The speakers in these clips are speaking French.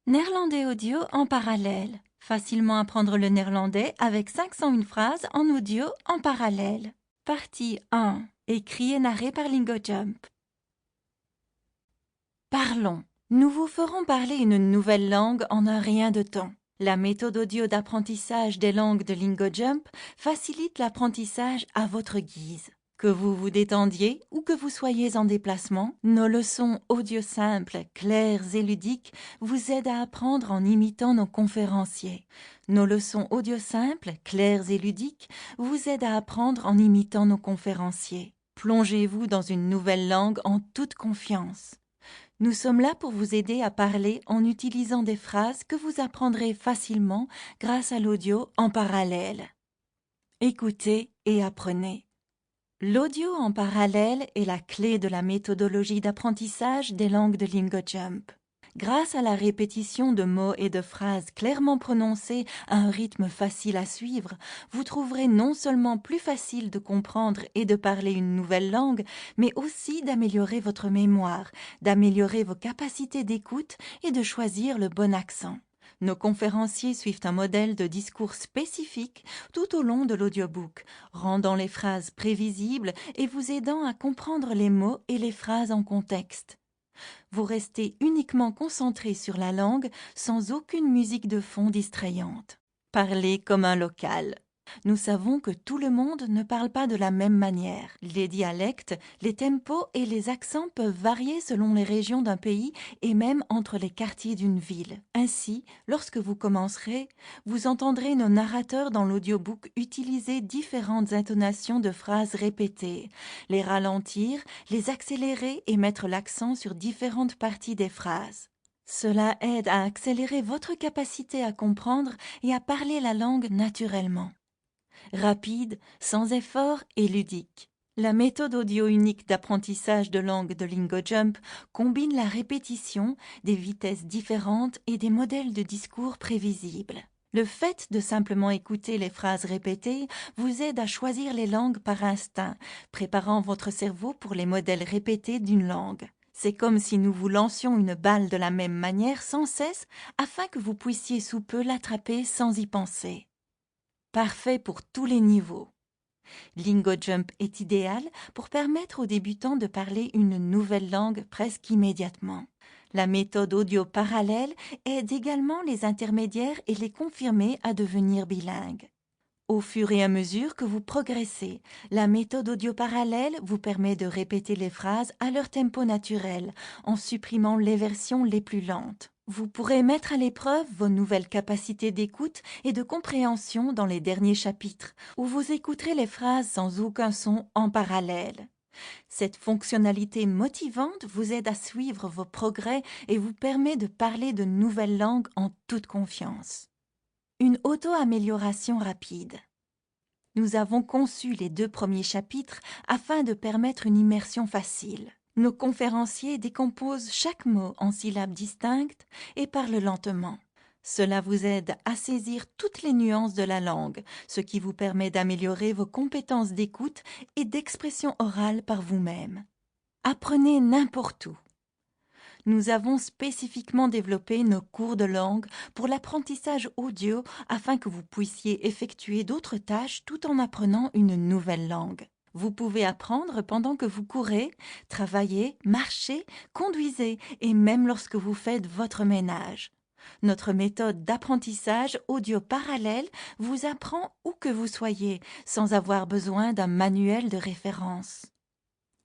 Néerlandais audio en parallèle. Facilement apprendre le néerlandais avec 501 phrases en audio en parallèle. Partie 1. Écrit et narré par LingoJump. Parlons. Nous vous ferons parler une nouvelle langue en un rien de temps. La méthode audio d'apprentissage des langues de LingoJump facilite l'apprentissage à votre guise. Que vous vous détendiez ou que vous soyez en déplacement, nos leçons audio simples, claires et ludiques vous aident à apprendre en imitant nos conférenciers. Nos leçons audio simples, claires et ludiques vous aident à apprendre en imitant nos conférenciers. Plongez-vous dans une nouvelle langue en toute confiance. Nous sommes là pour vous aider à parler en utilisant des phrases que vous apprendrez facilement grâce à l'audio en parallèle. Écoutez et apprenez. L'audio en parallèle est la clé de la méthodologie d'apprentissage des langues de LingoJump. Grâce à la répétition de mots et de phrases clairement prononcés à un rythme facile à suivre, vous trouverez non seulement plus facile de comprendre et de parler une nouvelle langue, mais aussi d'améliorer votre mémoire, d'améliorer vos capacités d'écoute et de choisir le bon accent. Nos conférenciers suivent un modèle de discours spécifique tout au long de l'audiobook, rendant les phrases prévisibles et vous aidant à comprendre les mots et les phrases en contexte. Vous restez uniquement concentré sur la langue sans aucune musique de fond distrayante. Parlez comme un local. Nous savons que tout le monde ne parle pas de la même manière. Les dialectes, les tempos et les accents peuvent varier selon les régions d'un pays et même entre les quartiers d'une ville. Ainsi, lorsque vous commencerez, vous entendrez nos narrateurs dans l'audiobook utiliser différentes intonations de phrases répétées, les ralentir, les accélérer et mettre l'accent sur différentes parties des phrases. Cela aide à accélérer votre capacité à comprendre et à parler la langue naturellement. Rapide, sans effort et ludique. La méthode audio unique d'apprentissage de langue de LingoJump combine la répétition, des vitesses différentes et des modèles de discours prévisibles. Le fait de simplement écouter les phrases répétées vous aide à choisir les langues par instinct, préparant votre cerveau pour les modèles répétés d'une langue. C'est comme si nous vous lancions une balle de la même manière sans cesse afin que vous puissiez sous peu l'attraper sans y penser. Parfait pour tous les niveaux. LingoJump est idéal pour permettre aux débutants de parler une nouvelle langue presque immédiatement. La méthode audio parallèle aide également les intermédiaires et les confirmés à devenir bilingues. Au fur et à mesure que vous progressez, la méthode audio parallèle vous permet de répéter les phrases à leur tempo naturel, en supprimant les versions les plus lentes. Vous pourrez mettre à l'épreuve vos nouvelles capacités d'écoute et de compréhension dans les derniers chapitres, où vous écouterez les phrases sans aucun son en parallèle. Cette fonctionnalité motivante vous aide à suivre vos progrès et vous permet de parler de nouvelles langues en toute confiance. Une auto-amélioration rapide. Nous avons conçu les 2 premiers chapitres afin de permettre une immersion facile. Nos conférenciers décomposent chaque mot en syllabes distinctes et parlent lentement. Cela vous aide à saisir toutes les nuances de la langue, ce qui vous permet d'améliorer vos compétences d'écoute et d'expression orale par vous-même. Apprenez n'importe où. Nous avons spécifiquement développé nos cours de langue pour l'apprentissage audio afin que vous puissiez effectuer d'autres tâches tout en apprenant une nouvelle langue. Vous pouvez apprendre pendant que vous courez, travaillez, marchez, conduisez et même lorsque vous faites votre ménage. Notre méthode d'apprentissage audio parallèle vous apprend où que vous soyez sans avoir besoin d'un manuel de référence.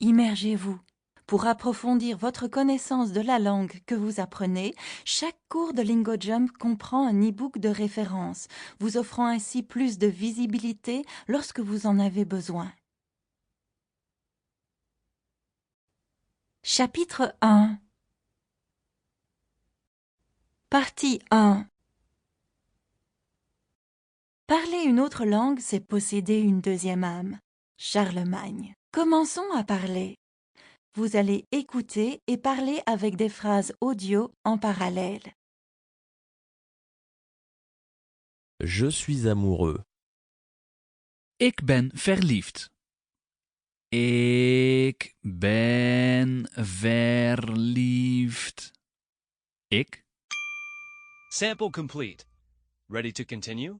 Immergez-vous. Pour approfondir votre connaissance de la langue que vous apprenez, chaque cours de LingoJump comprend un e-book de référence, vous offrant ainsi plus de visibilité lorsque vous en avez besoin. Chapitre 1. Partie 1. Parler une autre langue, c'est posséder une deuxième âme. Charlemagne. Commençons à parler. Vous allez écouter et parler avec des phrases audio en parallèle. Je suis amoureux. Ik ben verliefd. Ik ben verliefd. Ik Sample complete. Ready to continue?